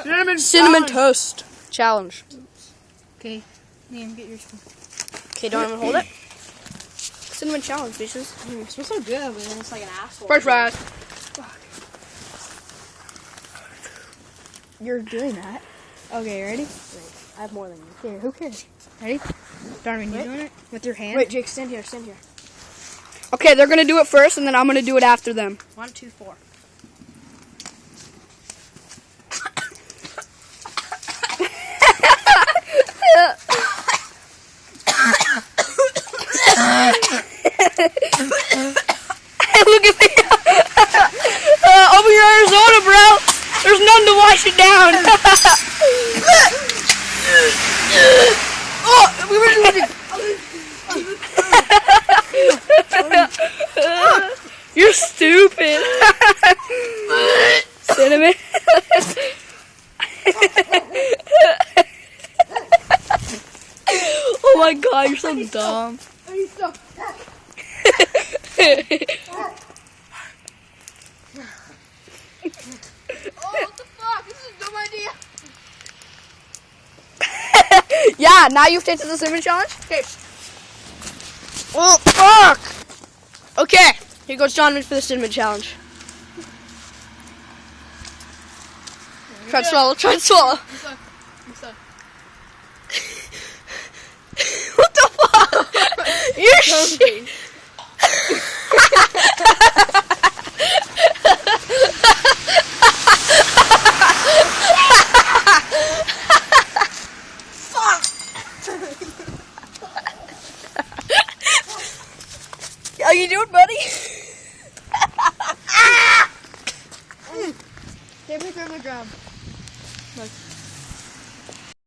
Cinnamon toast challenge. Okay, Liam, get your spoon. Okay, don't even hold it. Cinnamon challenge, bitches. It smells so good, but then it's like an asshole. French fries. You're doing that. Okay, ready? Wait, I have more than you. Here, who cares? Ready? Darwin, you doing it with your hand? Wait, Jake, stand here, stand here. Okay, they're gonna do it first, and then I'm gonna do it after them. 1, 2, 4. Look at me. Over here, Arizona, bro. There's nothing to wash it down. Oh, we were doing it. You're stupid. Cinnamon. Oh my god, you're so dumb. What the fuck? This is a dumb idea. Yeah, now you've tasted the cinnamon challenge? Okay. Oh, fuck! Okay, here goes Donovan for the cinnamon challenge. Try to swallow, try to swallow. What the fuck? You're shit. How you doing, buddy? Take me from the drum. Look.